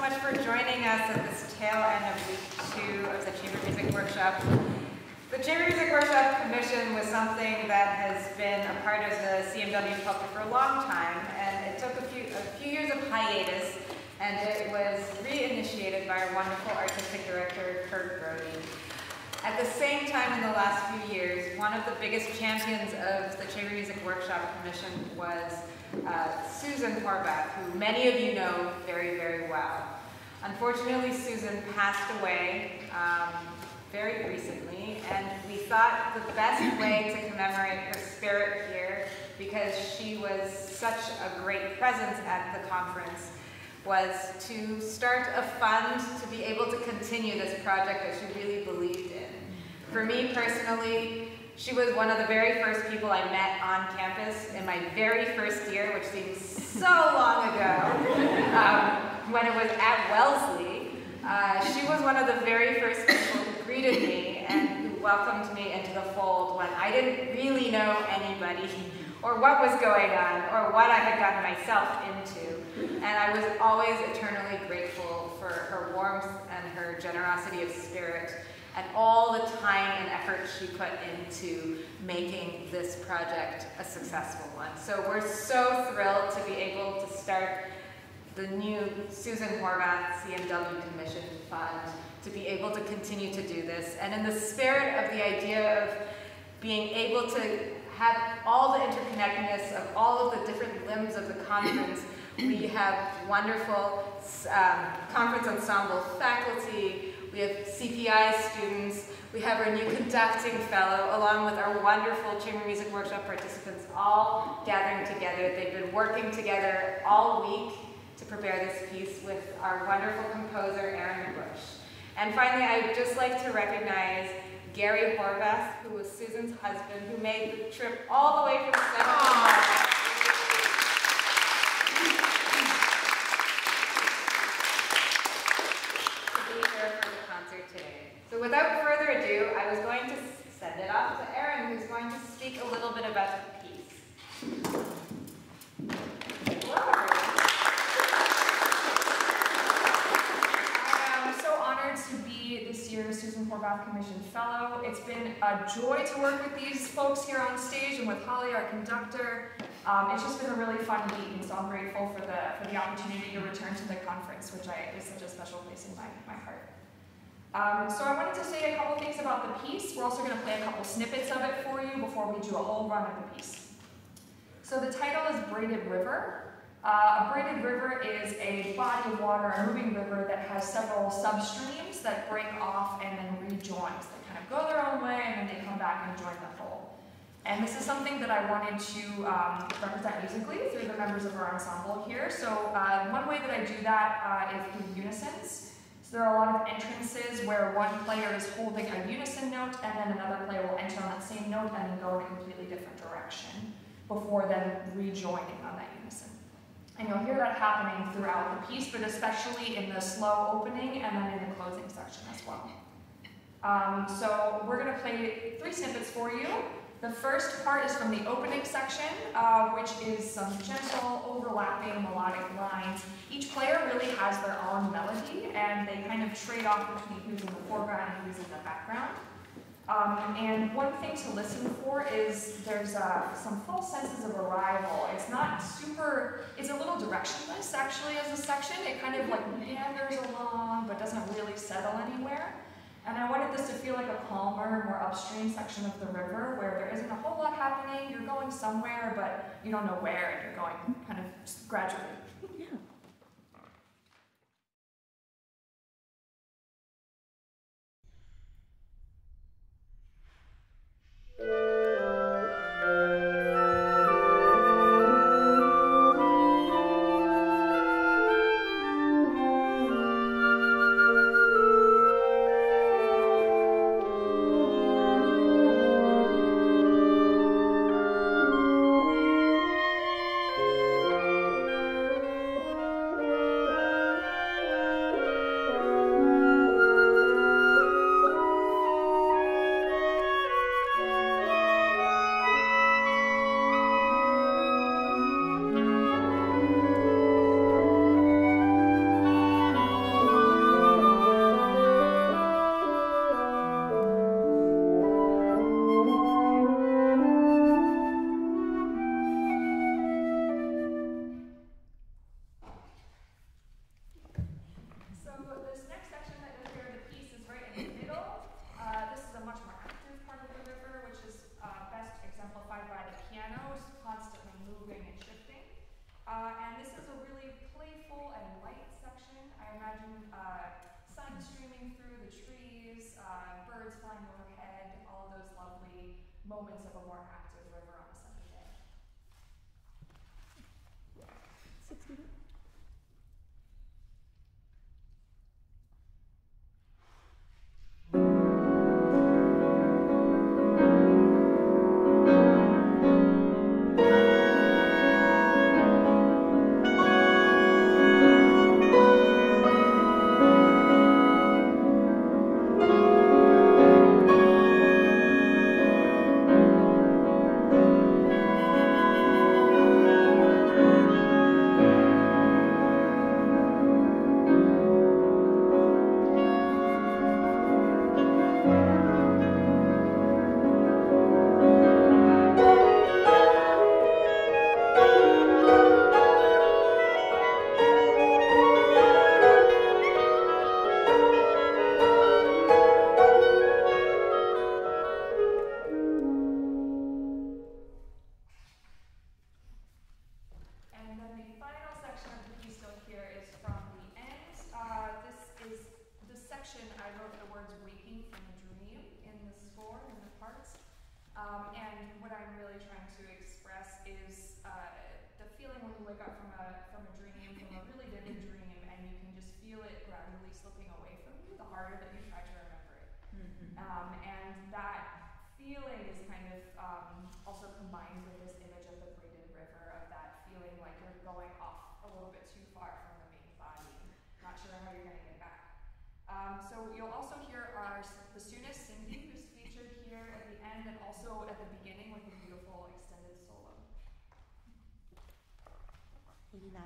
much for joining us at this tail end of week 2 of the Chamber Music Workshop. The Chamber Music Workshop Commission was something that has been a part of the CMW culture for a long time, and it took a few years of hiatus, and it was reinitiated by our wonderful artistic director, Kurt Brody. At the same time, in the last few years, one of the biggest champions of the Chamber Music Workshop Commission was Susan Horvath, who many of you know very, very well. Unfortunately, Susan passed away very recently, and we thought the best way to commemorate her spirit here, because she was such a great presence at the conference, was to start a fund to be able to continue this project that she really believed in. For me personally, she was one of the very first people I met on campus in my very first year, which seems so long ago, when it was at Wellesley. She was one of the very first people who greeted me and who welcomed me into the fold when I didn't really know anybody or what was going on or what I had gotten myself into. And I was always eternally grateful for her warmth and her generosity of spirit and all the time and effort she put into making this project a successful one. So we're so thrilled to be able to start the new Susan Horvath CMW Commission Fund, to be able to continue to do this. And in the spirit of the idea of being able to have all the interconnectedness of all of the different limbs of the conference, we have wonderful conference ensemble faculty, we have CPI students, we have our new conducting fellow, along with our wonderful Chamber Music Workshop participants, all gathering together. They've been working together all week to prepare this piece with our wonderful composer, Erin Busch. And finally, I'd just like to recognize Gary Horvath, who was Susan's husband, who made the trip all the way from Senegal today. So without further ado, I was going to send it off to Erin, who's going to speak a little bit about the piece. Hello, everyone. I am so honored to be this year's Susan Horvath Commissioned Fellow. It's been a joy to work with these folks here on stage and with Holly, our conductor. It's just been a really fun week, and so I'm grateful for the opportunity to return to the conference, which is such a special place in my heart. So I wanted to say a couple things about the piece. We're also going to play a couple snippets of it for you before we do a whole run of the piece. So the title is Braided River. A braided river is a body of water, a moving river that has several substreams that break off and then rejoin. So they kind of go their own way and then they come back and join the whole. And this is something that I wanted to represent musically through the members of our ensemble here. So one way that I do that is through unisons. So there are a lot of entrances where one player is holding a unison note and then another player will enter on that same note and then go in a completely different direction before then rejoining on that unison. And you'll hear that happening throughout the piece, but especially in the slow opening and then in the closing section as well. So we're going to play 3 snippets for you. The first part is from the opening section, which is some gentle, overlapping melodic lines. Each player really has their own melody, and they kind of trade off between who's in the foreground and who's in the background. And one thing to listen for is there's some false senses of arrival. It's not super, it's a little directionless actually as a section. It kind of like meanders along, but doesn't really settle anywhere. And I wanted this to feel like a calmer, more upstream section of the river where there isn't a whole lot happening. You're going somewhere, but you don't know where, and you're going kind of gradually. Yeah. active river on a sunny day. 60. And what I'm really trying to express is the feeling when you wake up from a dream, from a really vivid dream, and you can just feel it gradually slipping away from you, the harder that you try to remember it. And that feeling is kind of also combined with this image of the Braided River, of that feeling like you're going off a little bit too far from the main body, not sure how you're going to get back. So you'll also hear the bassoonist Cindy, who's featured here at the end and also at the beginning with a beautiful extended solo. 89.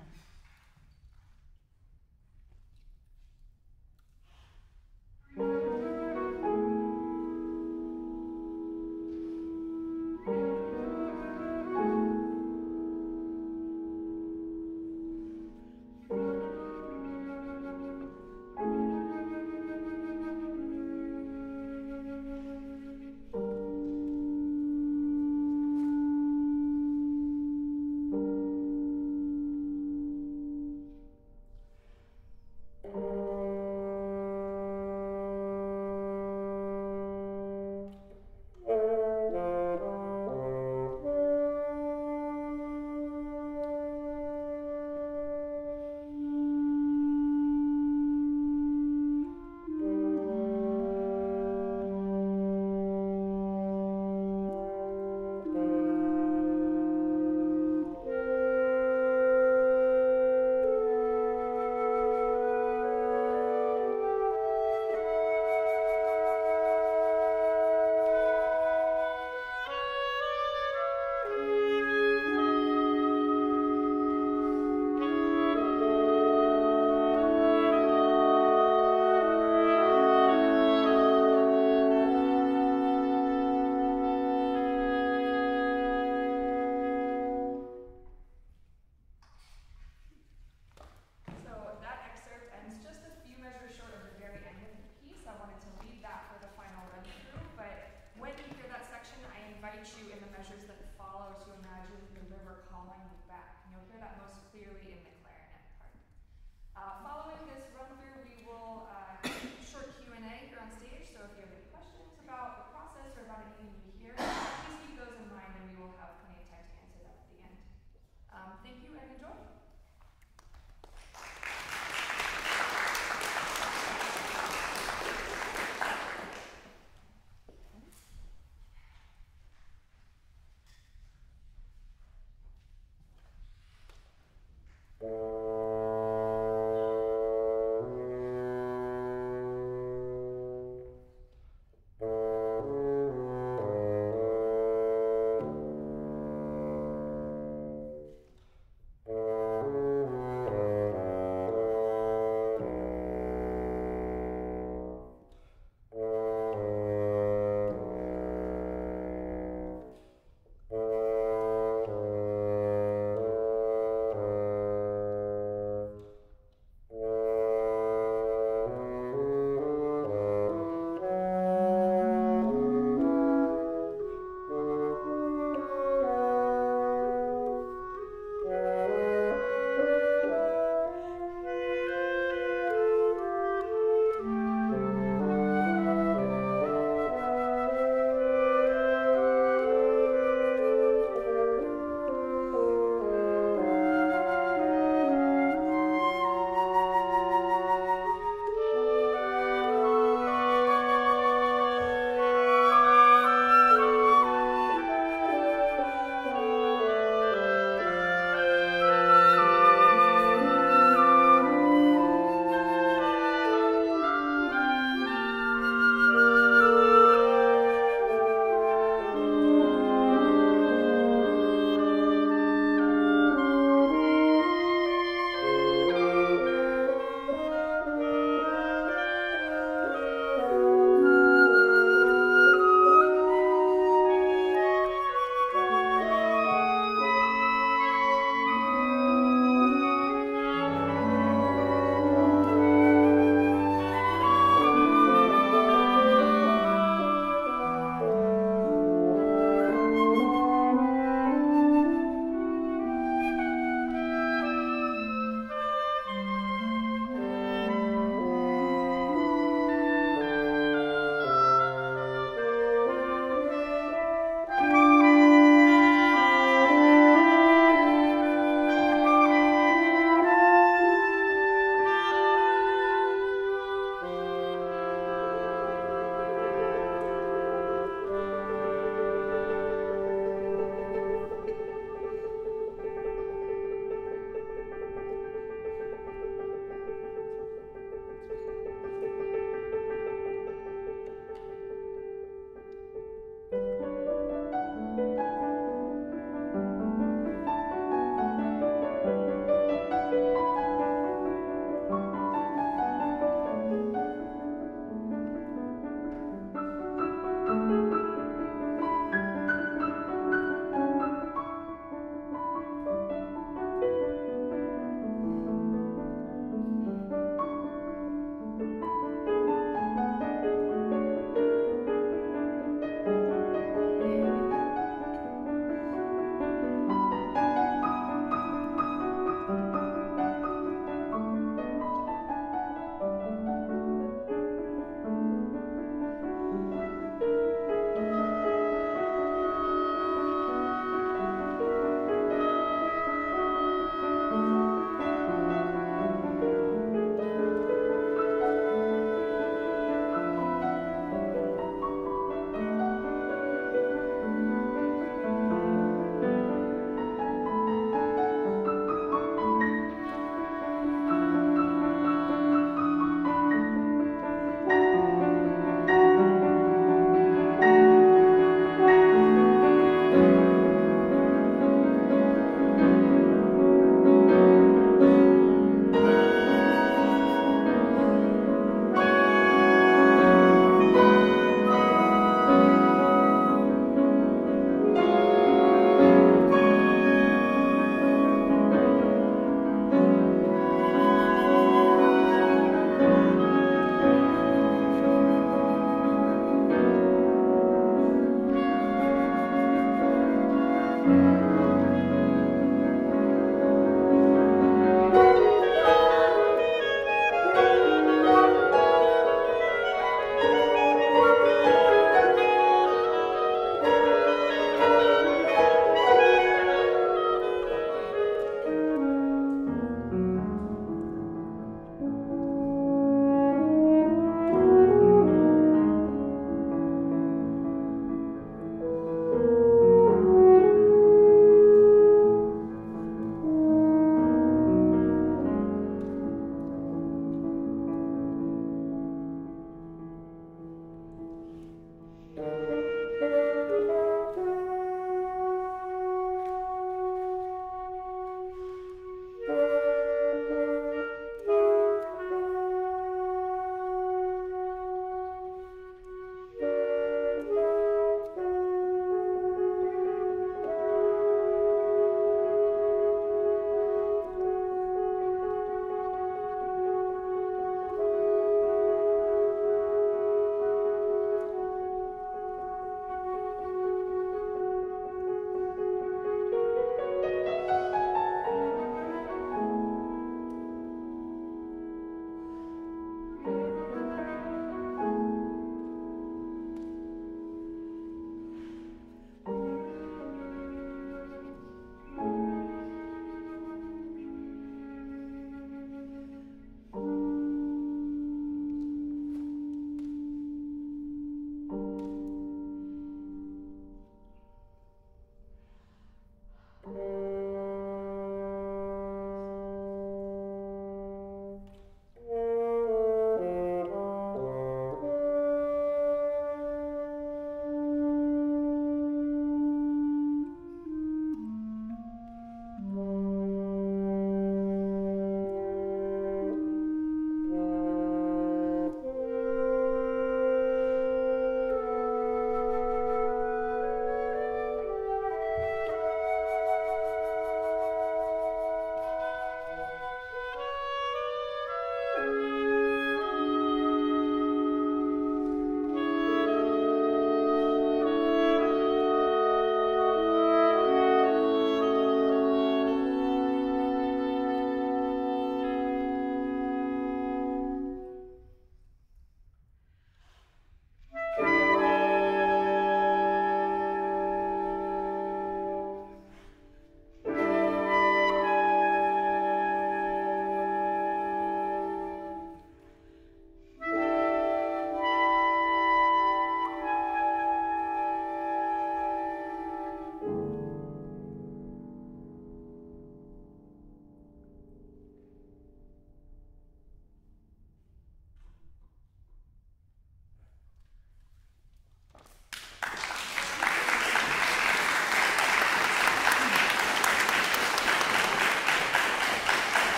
Thank you and enjoy.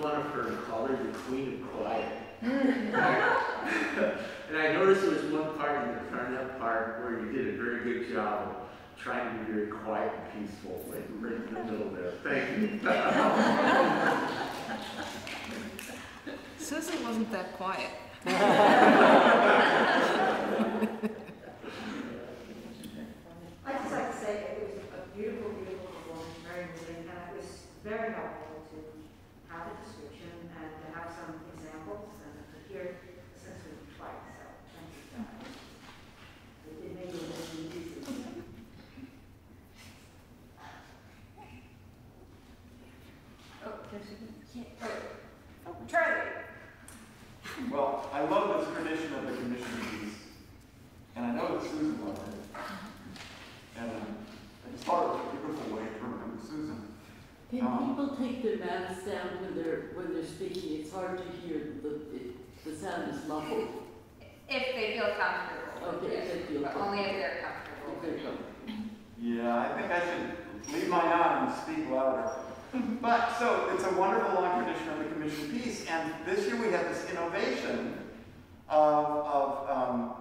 one of her and called her the Queen of Quiet. And I noticed there was one part in the clarinet part where you did a very good job of trying to be very quiet and peaceful, like right in the middle there. Thank you. Susan wasn't that quiet. I'd just like to say that it was a beautiful, beautiful performance, very moving, and it was very helpful to have a description and to have some examples and to hear essentially twice. So thank you, guys. It did make it really easy. Charlie. Well, I love this tradition of the commissioned piece, and I know that Susan loved it. And I just thought it was a beautiful way to remember Susan. Can people take their mouths down when they're speaking? It's hard to hear. The sound is muffled. If they feel comfortable. Okay, if they feel But only if they're comfortable. If they're comfortable. Yeah, I think I should leave my on and speak louder. But, so, it's a wonderful long tradition of the commissioned piece, and this year we have this innovation of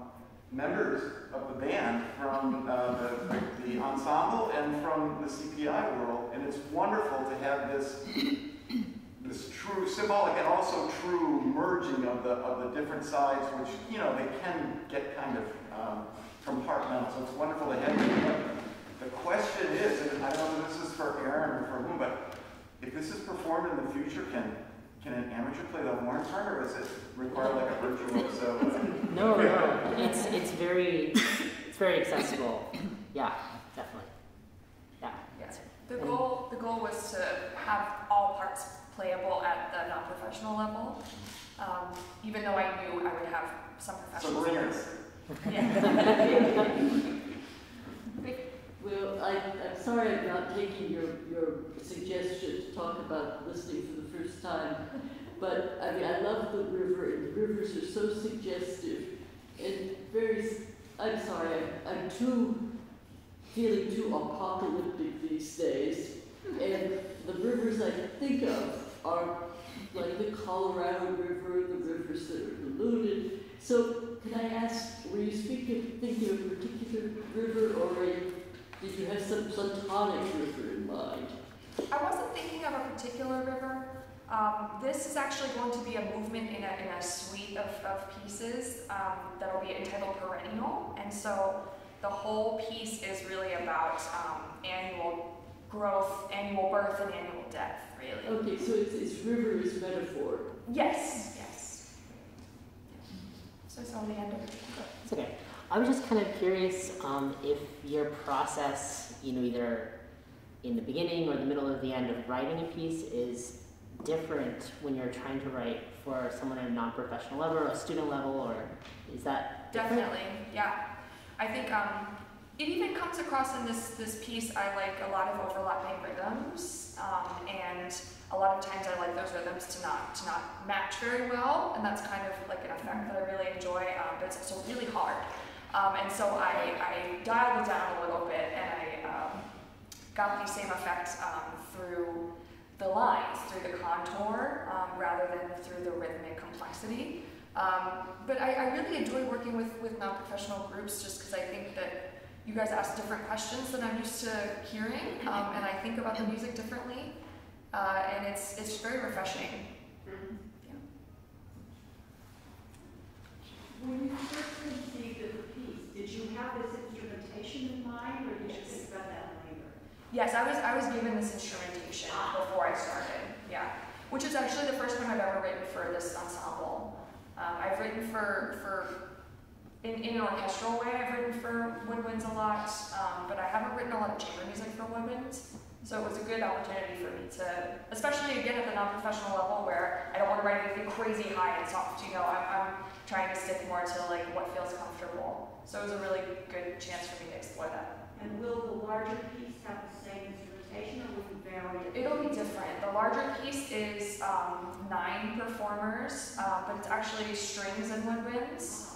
members of the band from the ensemble and from the CPI world, and it's wonderful to have this true symbolic and also true merging of the different sides, which, you know, they can get kind of compartmental, so it's wonderful to have it. The question is, and I don't know if this is for Erin or for whom, but if this is performed in the future, can an amateur play the horn part, or does it require like a virtuoso? No, it's very accessible. Yeah, definitely. Yeah. Yes. The goal was to have all parts playable at the non-professional level. Even though I knew I would have some professional. Some ringers. Yeah. Well, I'm sorry I'm not taking your suggestion to talk about listening for the first time, but I mean, I love the river, and the rivers are so suggestive and I'm sorry, I'm feeling too apocalyptic these days, and the rivers I think of are like the Colorado River, the rivers that are polluted. So can I ask, were you thinking of a particular river, or did you have some platonic river in mind? I wasn't thinking of a particular river. This is actually going to be a movement in a suite of pieces that will be entitled Perennial. And so the whole piece is really about annual growth, annual birth, and annual death, really. Okay, so it's river is metaphor. Yes, yes. So it's on the end of it. It's okay. I was just kind of curious if your process, you know, either in the beginning or the middle or the end of writing a piece is different when you're trying to write for someone at a non-professional level or a student level, or is that different? Definitely, yeah. I think it even comes across in this piece. I like a lot of overlapping rhythms, and a lot of times I like those rhythms to not match very well, and that's kind of like an effect that I really enjoy, but it's also really hard. And so I dialed it down a little bit, and I got the same effect through the lines, through the contour, rather than through the rhythmic complexity. But I really enjoy working with non-professional groups just because I think that you guys ask different questions than I'm used to hearing, and I think about the music differently, and it's very refreshing. Yeah. When you first conceived of the piece, did you have this instrumentation in mind, or did you think about that later? Yes, I was given this instrumentation before I started, yeah. Which is actually the first time I've ever written for this ensemble. I've written in an orchestral way, I've written for woodwinds a lot, but I haven't written a lot of chamber music for woodwinds. So it was a good opportunity for me to, especially again at the non-professional level where I don't want to write anything crazy high and soft, you know, I'm trying to stick more to like what feels comfortable. So it was a really good chance for me to explore that. And will the larger piece have the same instrumentation, or will it vary? It'll be different. The larger piece is 9 performers, but it's actually strings and woodwinds,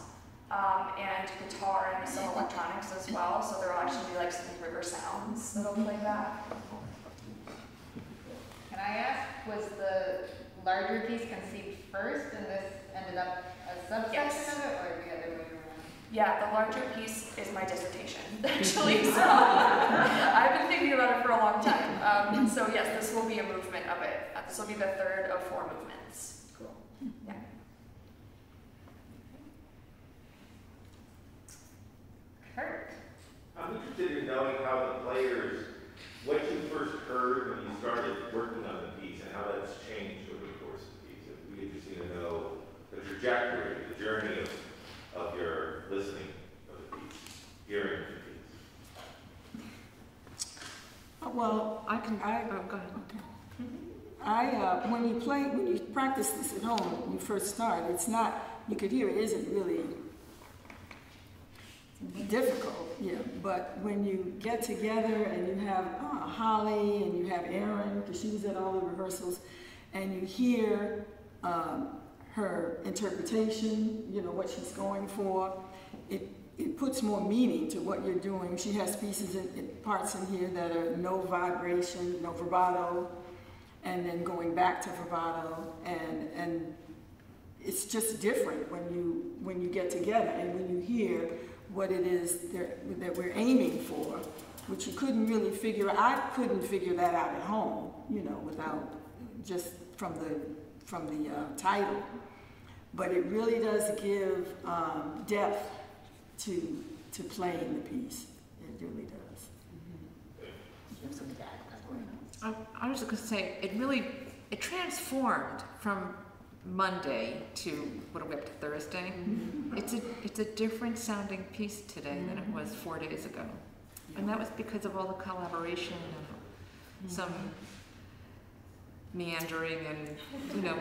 and guitar and some electronics as well. So there will actually be like some river sounds that'll play that. And I ask, was the larger piece conceived first and this ended up a subsection Yes. of it, or the other way around? Yeah, the larger piece is my dissertation, actually, so I've been thinking about it for a long time. So yes, this will be a movement of it. This will be the third of 4 movements. Cool. Yeah. Kurt? I'm interested in knowing how the players, what you first heard when you started working on the piece and how that's changed over the course of the piece. It would be interesting to know the trajectory, the journey of your listening of the piece, hearing the piece. Well, go ahead. Okay. When you practice this at home, when you first start, it's not, you could hear it isn't really difficult, yeah. But when you get together and you have Holly and you have Erin, because she was at all the rehearsals, and you hear her interpretation, you know, what she's going for, it puts more meaning to what you're doing. She has pieces in parts in here that are no vibration, no vibrato, and then going back to vibrato, and it's just different when you get together and when you hear what it is that we're aiming for, which you couldn't really figure out. I couldn't figure that out at home, you know, without just from the title. But it really does give depth to playing the piece. It really does. You have something to add? I was just going to say, it transformed from Monday to, what are we up to, Thursday? Mm-hmm. It's a different sounding piece today than it was 4 days ago. And that was because of all the collaboration and some meandering and, you know.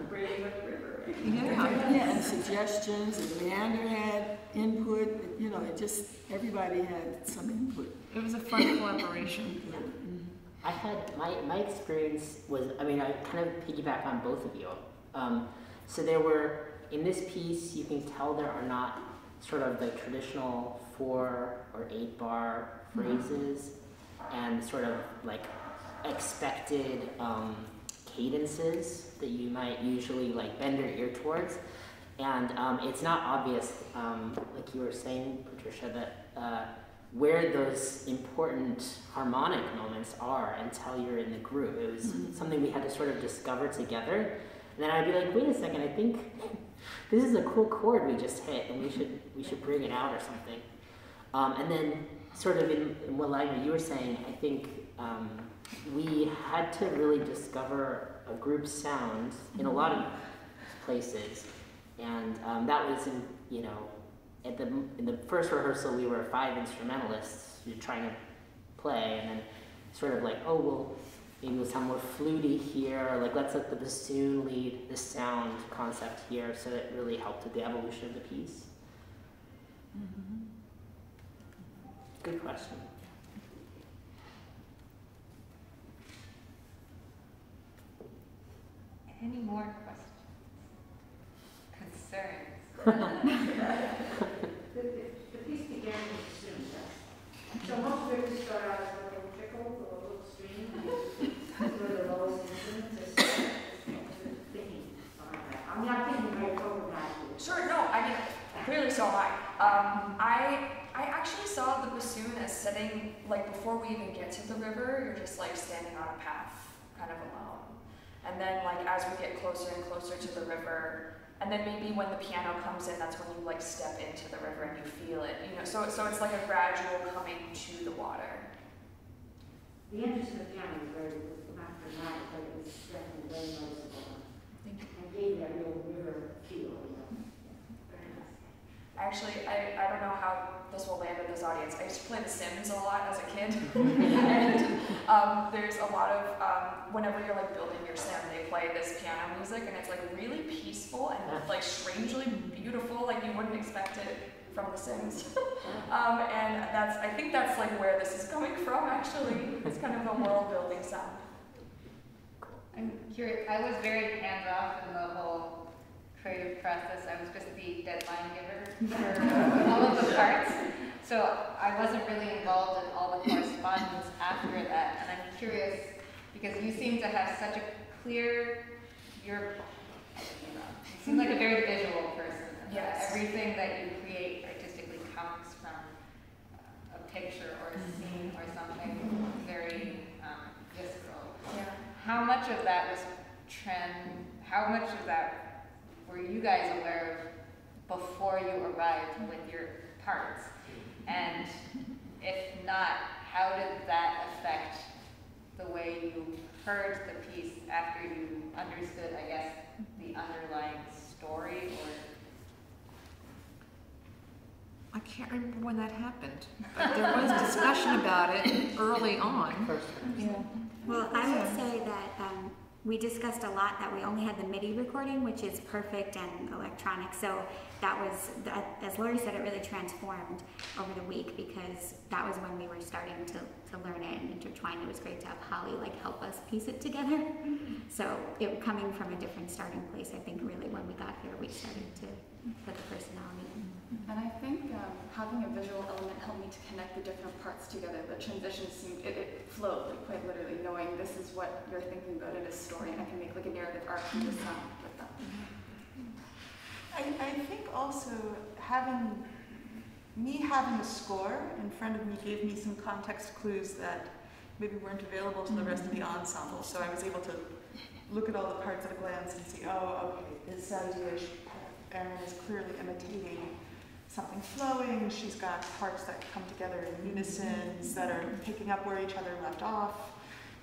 Braided River. Yeah. And suggestions, and Leander had input, you know, it just, everybody had some input. It was a fun collaboration. I had, my experience was, I mean, I kind of piggyback on both of you. So there were, in this piece, you can tell there are not sort of the traditional 4 or 8 bar phrases and sort of like expected cadences that you might usually like bend your ear towards. And it's not obvious, like you were saying, Patricia, that where those important harmonic moments are until you're in the groove. It was something we had to sort of discover together. And then I'd be like, wait a second, I think this is a cool chord we just hit, and we should bring it out or something. And then sort of in what Lagna, you were saying, I think we had to really discover a group sound in a lot of places. And that was in, you know, in the first rehearsal, we were 5 instrumentalists trying to play, and then sort of like, oh, well, maybe we'll sound more fluty here, or like let's let the bassoon lead the sound concept here, so it really helped with the evolution of the piece. Good question. Any more questions? Concerns? The piece began with a stream, yes. So most of it would start out as a little trickle or a little stream, where the lowest instruments are thinking about that. I mean, I'm thinking very programmatically. Sure, no, I mean, clearly so am I. I actually saw the bassoon as setting, like before we even get to the river, you're just like standing on a path, kind of alone. And then like as we get closer and closer to the river, and then maybe when the piano comes in, that's when you like step into the river and you feel it, you know. So it's like a gradual coming to the water. The entrance of the piano was very, not dramatic, but it was definitely very noticeable. And gave that real river feel, you know. Very nice. Actually, I don't know how this will land with this audience. I used to play The Sims a lot as a kid. And there's a lot of, whenever you're like building your sim, they play this piano music and it's like really peaceful and like strangely beautiful, like you wouldn't expect it from The Sims. And I think that's like where this is coming from actually. It's kind of a world building sound. I'm curious, I was very hands-off in the whole creative process. I was just the deadline giver for all of the parts. So I wasn't really involved in all the correspondence after that. And I'm curious, because you seem to have such a clear, you seem like a very visual person. Yes. Everything that you create artistically comes from a picture or a scene or something very visceral. Yeah. How much of that was how much of that were you guys aware of before you arrived with your parts? And if not, how did that affect the way you heard the piece after you understood, I guess, the underlying story? Or I can't remember when that happened, but there was discussion about it early on. Yeah. Well, I would say that we discussed a lot that we only had the MIDI recording, which is perfect and electronic. So that was, as Lori said, it really transformed over the week because that was when we were starting to learn it and intertwine. It was great to have Holly help us piece it together. So it coming from a different starting place, I think really when we got here, we started to put the personality in. And I think having a visual element helped me to connect the different parts together. The transition seemed, it flowed, quite literally, knowing this is what you're thinking about in a story, and I can make a narrative arc from the sound with that. I think also having a score in front of me gave me some context clues that maybe weren't available to the rest of the ensemble. So I was able to look at all the parts at a glance and see, oh, okay, this idea, Erin is clearly imitating something flowing. She's got parts that come together in unison that are picking up where each other left off.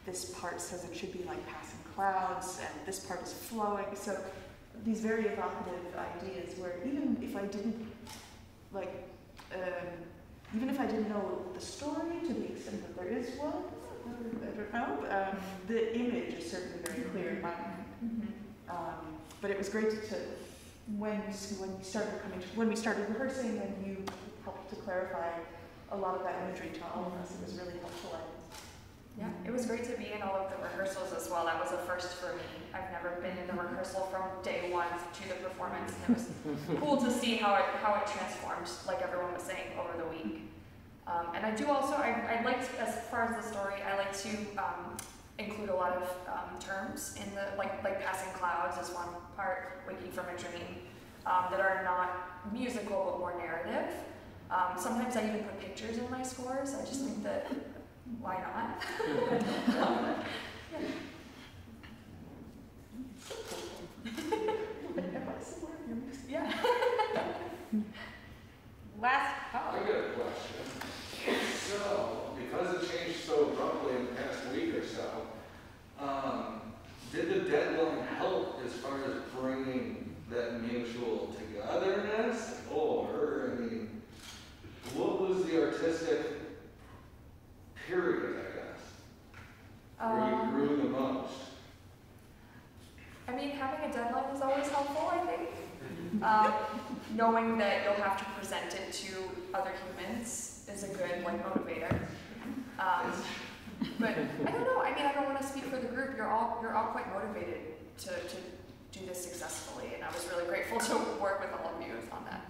This part says it should be like passing clouds, and this part is flowing. So these very evocative ideas where even if I didn't know the story to the extent that there is one, I don't know, the image is certainly very clear in my mind. But it was great to when we started rehearsing and you helped to clarify a lot of that imagery to all of us. It was really helpful. Yeah, it was great to be in all of the rehearsals as well. That was a first for me. I've never been in the rehearsal from day one to the performance, and it was cool to see how it transformed, like everyone was saying, over the week. And I do also, I liked, as far as the story, I like to include a lot of terms in the, like passing clouds is one part, waking from a dream, that are not musical but more narrative. Sometimes I even put pictures in my scores. I just think that, why not? Yeah. Last call. I got a question. So, because it changed so abruptly in the past week or so, did the deadline help as far as bringing that mutual togetherness? Or, I mean, what was the artistic period, I guess, where you grew the most? I mean, having a deadline is always helpful, I think. Knowing that you'll have to present it to other humans is a good motivator. But I don't know. I mean, I don't want to speak for the group. You're all quite motivated to do this successfully, and I was really grateful to work with all of you on that.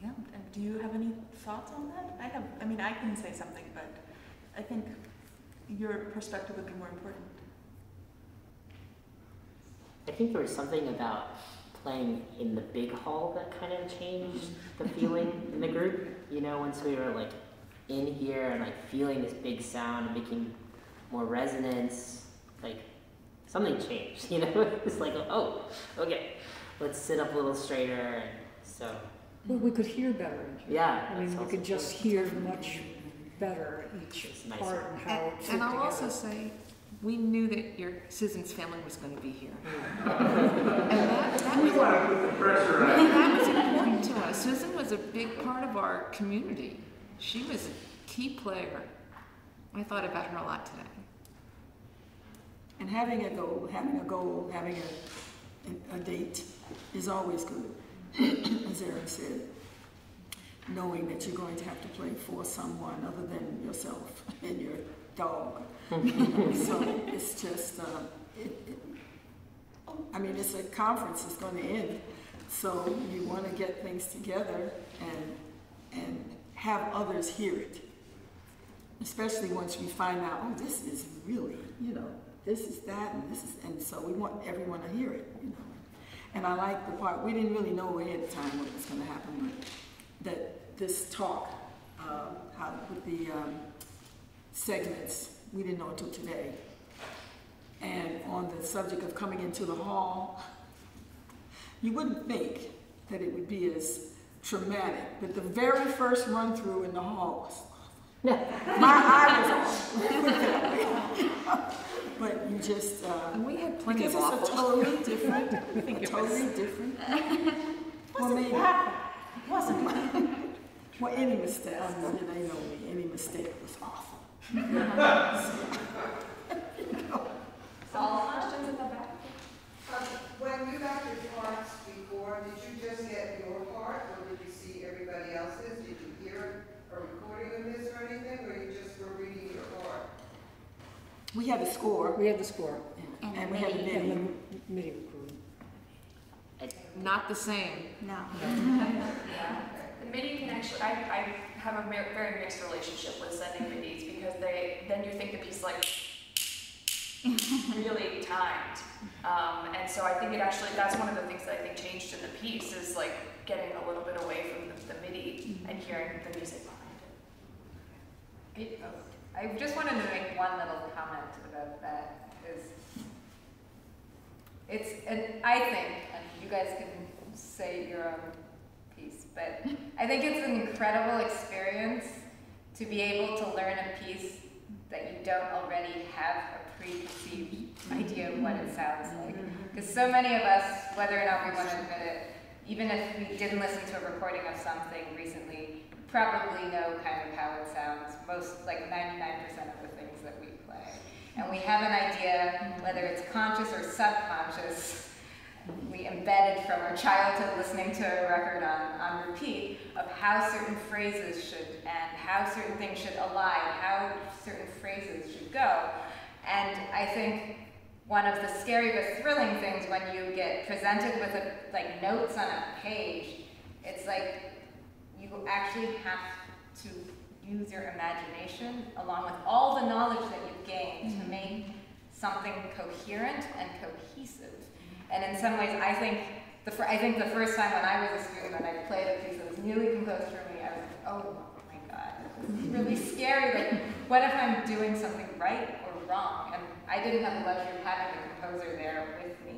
Yeah. And do you have any thoughts on that? I can say something, but I think your perspective would be more important. I think there was something about playing in the big hall that kind of changed the feeling in the group. You know, once we were in here and feeling this big sound and making more resonance, something changed, you know? It's oh, okay, let's sit up a little straighter, and so. Well, we could hear better. Yeah. I mean, we could just hear much better each part and how it fit And I'll together. also say, we knew that Susan's family was going to be here. And We want to put the pressure on. that was important to us. Susan was a big part of our community. She was a key player. I thought about her a lot today. And having a goal, having a date is always good, as Erin said. Knowing that you're going to have to play for someone other than yourself and your dog. So it's just, it's a conference, it's going to end. So you want to get things together and have others hear it. especially once we find out, oh, this is really, you know, this is that, and this is, and so we want everyone to hear it, you know. And I like the part, we didn't really know ahead of time what was going to happen, but that this talk, how with the segments, we didn't know until today. And on the subject of coming into the hall, you wouldn't think that it would be as traumatic, but the very first run through in the hall was awful. My eye was off. But you just, we had plenty of because it's a totally different, well, maybe. Wasn't well, any mistake, you know me, any mistake was awful. All questions in the back? When you got your parts before, did you just get your part, or did you see everybody else's? Did you hear a recording of this or anything, or you just were reading your part? We had the score. We had the score. Yeah. And we had the MIDI. And the MIDI recording. Not the same. No. Yeah. The MIDI can actually, I have a very mixed relationship with sending MIDIs because then you think the piece like really timed. And so I think it actually, that's one of the things that I think changed in the piece is like getting a little bit away from the MIDI and hearing the music behind it. I just wanted to make one little comment about that, because it's, and I think, and you guys can say your own piece, but I think it's an incredible experience to be able to learn a piece that you don't already have a preconceived idea of what it sounds like. Because so many of us, whether or not we want to admit it, even if we didn't listen to a recording of something recently, probably know kind of how it sounds, most, like 99% of the things that we play. And we have an idea, whether it's conscious or subconscious, we embedded from our childhood listening to a record on repeat, of how certain phrases should, and how certain things should align, how certain phrases should go. And I think one of the scary but thrilling things when you get presented with like notes on a page, it's like you actually have to use your imagination along with all the knowledge that you've gained to make something coherent and cohesive. And in some ways, I think the first time when I was a student and I played a piece that was newly composed for me, I was like, oh my God, this is really scary. Like, what if I'm doing something right or wrong? And I didn't have the luxury of having the composer there with me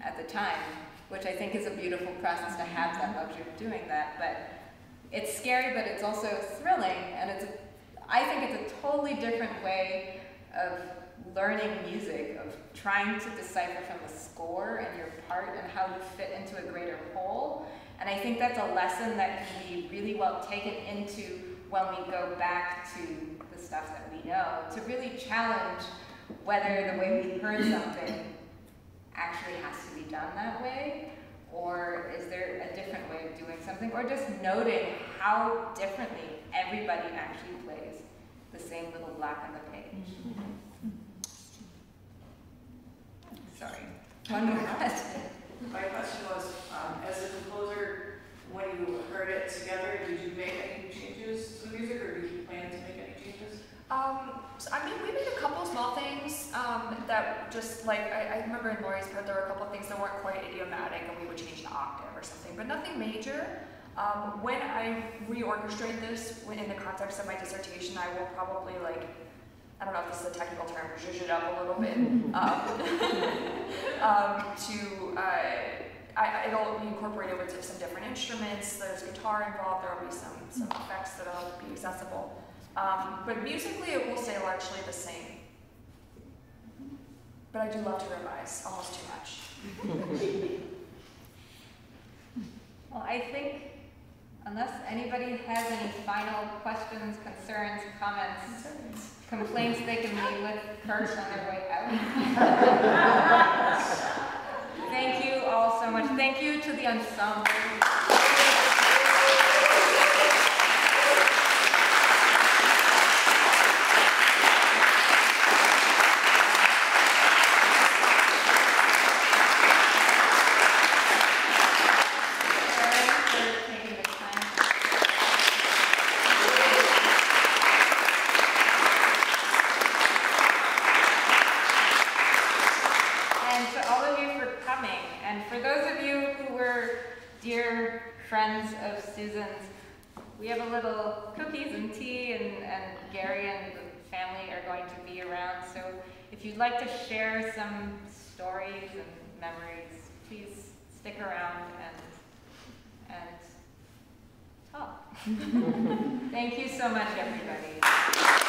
at the time, which I think is a beautiful process to have that luxury of doing that. But it's scary, but it's also thrilling, and I think it's a totally different way of learning music, of trying to decipher from the score and your part and how you fit into a greater whole. And I think that's a lesson that can be really well taken into when we go back to the stuff that we know, to really challenge whether the way we heard something actually has to be done that way, or is there a different way of doing something, or just noting how differently everybody actually plays the same little black on the page. Sorry, one more question. My question was, as a composer, when you heard it together, did you make any changes to the music, or did you plan to make any changes? So, I mean, we made a couple small things that just like, I remember in Lori's part, there were a couple things that weren't quite idiomatic and we would change the octave or something, but nothing major. When I reorchestrate this in the context of my dissertation, I will probably like, I don't know if this is a technical term, zhuzh it up a little bit, it'll be incorporated with some different instruments. There's guitar involved, there will be some effects that'll be accessible. But musically, it will stay largely the same. But I do love to revise, almost too much. Well, I think, unless anybody has any final questions, concerns, comments, complaints they can leave with Kurt on their way out. Thank you all so much. Thank you to the ensemble. And for those of you who were dear friends of Susan's, we have a little cookies and tea, and Gary and the family are going to be around. So if you'd like to share some stories and memories, please stick around and talk. Thank you so much, everybody.